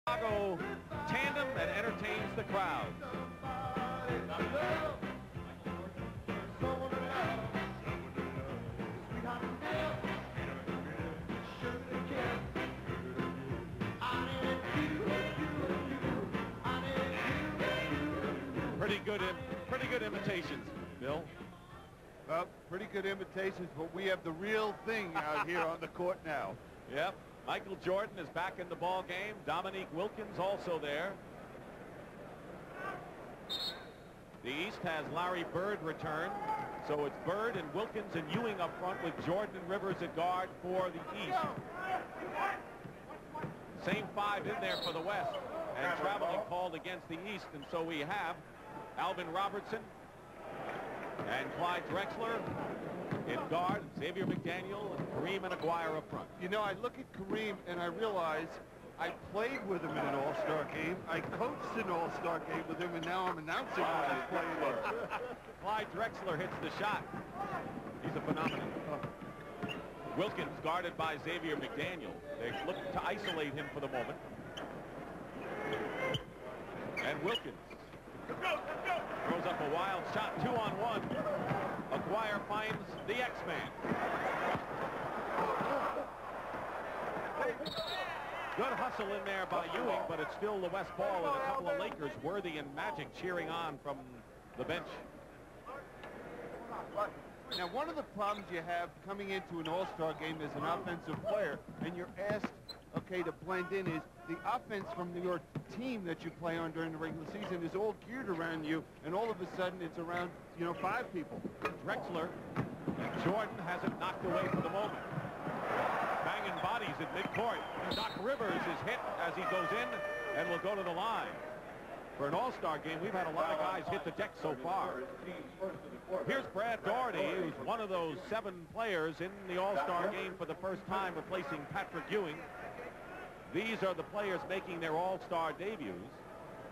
Chicago tandem that entertains the crowd. Pretty good imitations, Bill. Well, pretty good imitations, but we have the real thing out here on the court now. Yep. Michael Jordan is back in the ball game. Dominique Wilkins also there. The East has Larry Bird return. So it's Bird and Wilkins and Ewing up front with Jordan and Rivers at guard for the East. Same five in there for the West. And traveling called against the East. And so we have Alvin Robertson and Clyde Drexler in guard, Xavier McDaniel, and Kareem and Aguirre up front. You know, I look at Kareem and I realize I played with him in an All-Star game. I coached an All-Star game with him, and now I'm announcing what he's playing in. Clyde Drexler hits the shot. He's a phenomenon. Wilkins guarded by Xavier McDaniel. They look to isolate him for the moment. And Wilkins throws up a wild shot, 2-on-1. Aguirre finds the X-Man. Good hustle in there by Ewing, but it's still the West ball and a couple of Lakers, Worthy and Magic, cheering on from the bench. Now, one of the problems you have coming into an All-Star game as an offensive player, and you're asked, okay, to blend in, is the offense from your team that you play on during the regular season is all geared around you, and all of a sudden it's around, you know, 5 people. Drexler and Jordan has it knocked away for the moment. Banging bodies at midcourt. Doc Rivers is hit as he goes in and will go to the line. For an All-Star game, we've had a lot of guys hit the deck so far. Here's Brad Daugherty, who's one of those 7 players in the All-Star game for the first time, replacing Patrick Ewing. These are the players making their All-Star debuts.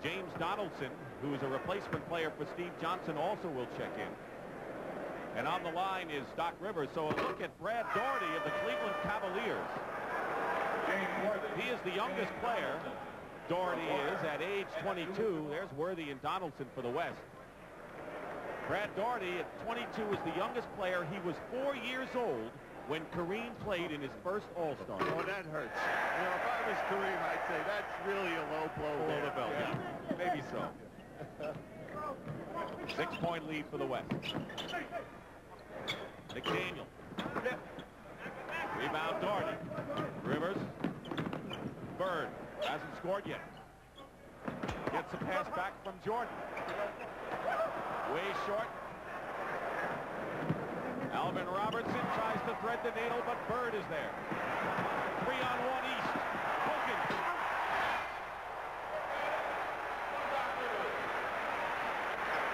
James Donaldson, who is a replacement player for Steve Johnson, also will check in. And on the line is Doc Rivers. So a look at Brad Daugherty of the Cleveland Cavaliers. He is the youngest player. Daugherty is at age 22. There's Worthy and Donaldson for the West. Brad Daugherty at 22 is the youngest player. He was 4 years old when Kareem played in his first All-Star. Oh, that hurts. You know, if I was Kareem, I'd say that's really a low blow. Below the belt, yeah. Maybe so. 6-point lead for the West. McDaniel. Rebound Daugherty. Rivers. Bird hasn't scored yet. Gets a pass back from Jordan. Way short. Alvin Robertson tries to thread the needle, but Bird is there. 3-on-1 East. Wilkins.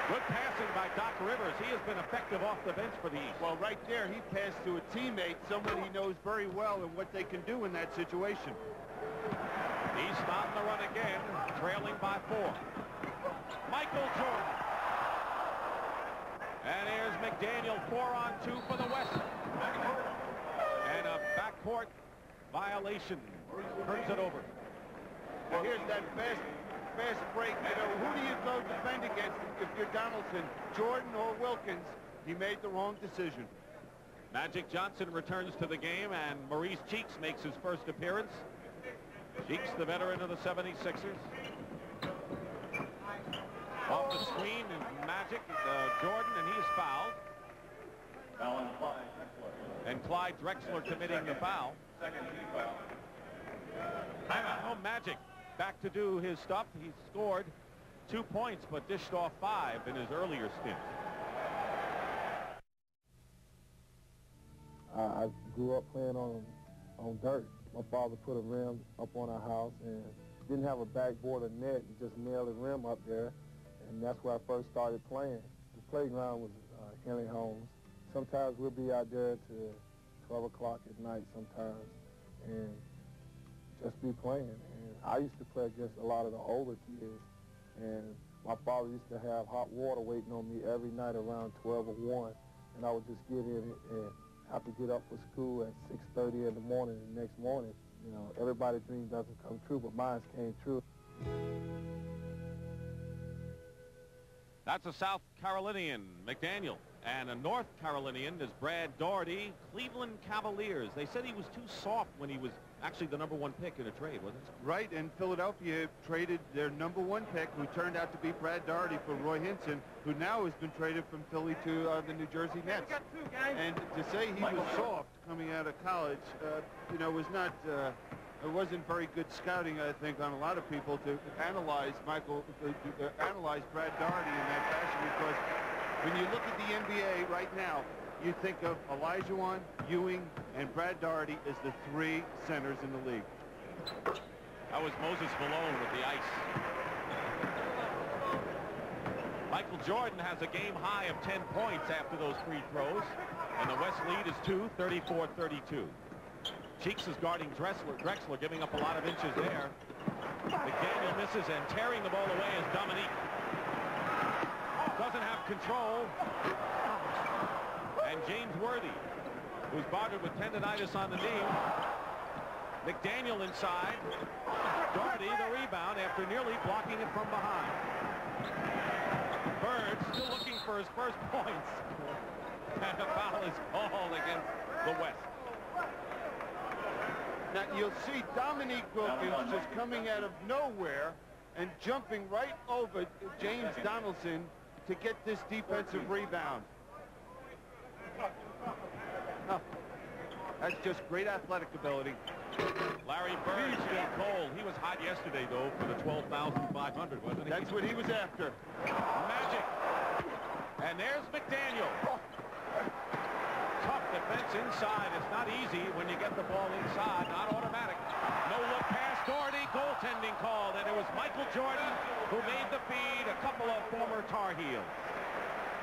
Good passing by Doc Rivers. He has been effective off the bench for the East. Well, right there, he passed to a teammate, someone he knows very well, and what they can do in that situation. East on the run again, trailing by 4. Michael Jordan. And here's McDaniel, 4-on-2 for the West. And a backcourt violation. Turns it over. Now here's that fast break. You know, who do you go defend against if you're Donaldson? Jordan or Wilkins? He made the wrong decision. Magic Johnson returns to the game, and Maurice Cheeks makes his first appearance. Cheeks, the veteran of the 76ers. Off the screen, and Magic, Jordan, and he is fouled. And Clyde Drexler committing the foul. Oh, Magic back to do his stuff. He scored 2 points, but dished off 5 in his earlier stint. I grew up playing on dirt. My father put a rim up on our house and didn't have a backboard or net, and just nailed a rim up there, and that's where I first started playing. The playground was Henry Holmes. Sometimes we'll be out there to 12 o'clock at night sometimes and just be playing. And I used to play against a lot of the older kids, and my father used to have hot water waiting on me every night around 12 or 1, and I would just get in and have to get up for school at 6:30 in the morning the next morning You know, everybody's dream doesn't come true, but mine came true. That's a South Carolinian, McDaniel. And a North Carolinian is Brad Daugherty, Cleveland Cavaliers. They said he was too soft when he was actually the #1 pick in a trade, wasn't it? Right, and Philadelphia traded their #1 pick, who turned out to be Brad Daugherty, for Roy Hinson, who now has been traded from Philly to the New Jersey Nets. And to say he was soft coming out of college, you know, was not... it wasn't very good scouting, I think, on a lot of people to analyze analyze Brad Daugherty in that fashion, because when you look at the NBA right now, you think of Olajuwon, Ewing, and Brad Daugherty as the 3 centers in the league. That was Moses Malone with the ice. Michael Jordan has a game high of 10 points after those free throws, and the West lead is 2, 34-32. Cheeks is guarding Drexler, giving up a lot of inches there. McDaniel misses, and tearing the ball away is Dominique. Doesn't have control. And James Worthy, who's bothered with tendonitis on the knee. McDaniel inside. Daugherty the rebound after nearly blocking it from behind. Bird still looking for his first points. And a foul is called against the West. Now you'll see Dominique Wilkins just coming out of nowhere and jumping right over James Donaldson to get this defensive rebound. Oh, that's just great athletic ability. Larry Bird stayed cold. He was hot yesterday, though, for the 12,500, wasn't he? That's what he was after. Magic. And there's McDaniel. Tough defense inside. It's not easy when you get the ball inside. Not automatic. No look pass. Daugherty, goaltending called. And it was Michael Jordan who made the feed. A couple of former Tar Heels.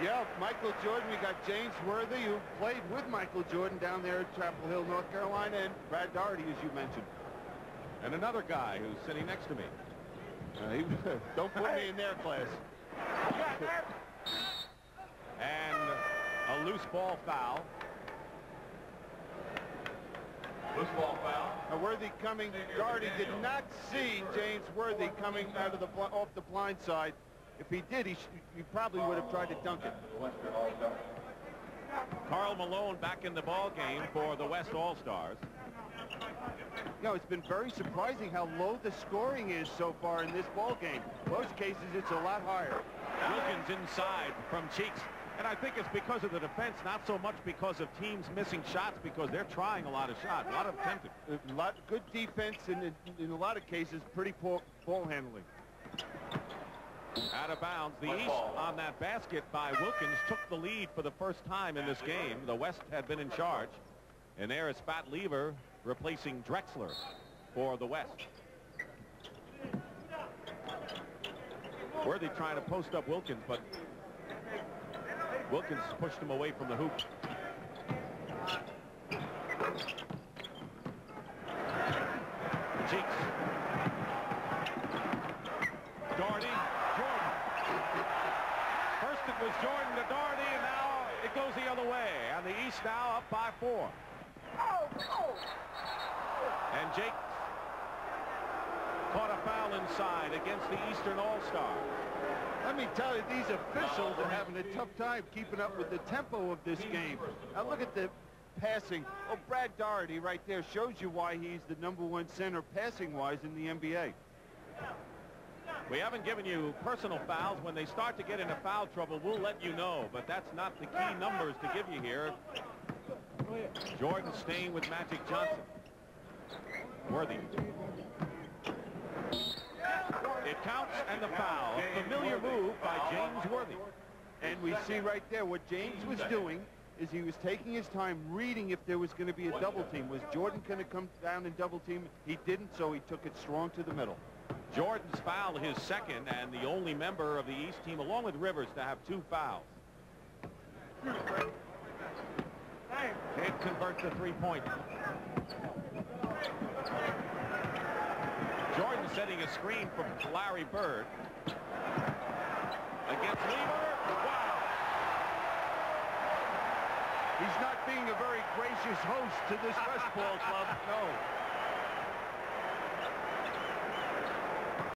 Yeah, Michael Jordan. We got James Worthy, who played with Michael Jordan down there at Chapel Hill, North Carolina, and Brad Daugherty, as you mentioned. And another guy who's sitting next to me. Don't put me in their class. And a loose ball foul. Loose ball foul. Worthy coming. Daugherty did not see James Worthy coming out of the off the blind side. If he did, he probably would have tried to dunk it. Karl Malone back in the ball game for the West All-Stars. You know, it's been very surprising how low the scoring is so far in this ball game. Most cases, it's a lot higher. Wilkins inside from Cheeks. And I think it's because of the defense, not so much because of teams missing shots, because they're trying a lot of shots, a lot of attempted. A lot good defense, and in a lot of cases, pretty poor ball handling. Out of bounds. The East on that basket by Wilkins took the lead for the first time in this game. The West had been in charge. And there is Pat Lever replacing Drexler for the West. Worthy trying to post up Wilkins, but Wilkins pushed him away from the hoop. Cheeks. Daugherty. Jordan. First it was Jordan to Daugherty, and now it goes the other way. And the East now up by 4. And Jake caught a foul inside against the Eastern All-Stars. Let me tell you, these officials are having a tough time keeping up with the tempo of this game. Now look at the passing. Oh, Brad Daugherty right there shows you why he's the #1 center passing-wise in the NBA. We haven't given you personal fouls. When they start to get into foul trouble, we'll let you know. But that's not the key numbers to give you here. Jordan staying with Magic Johnson. Worthy. It counts, and the foul. A familiar move by James Worthy. And we see right there what James was doing is he was taking his time reading if there was going to be a double team. Was Jordan going to come down and double team? He didn't, so he took it strong to the middle. Jordan's foul, his second, and the only member of the East team, along with Rivers, to have 2 fouls. It converts a 3-pointer. Jordan setting a screen from Larry Bird. Against Lever. Wow. He's not being a very gracious host to this West Ball club. No.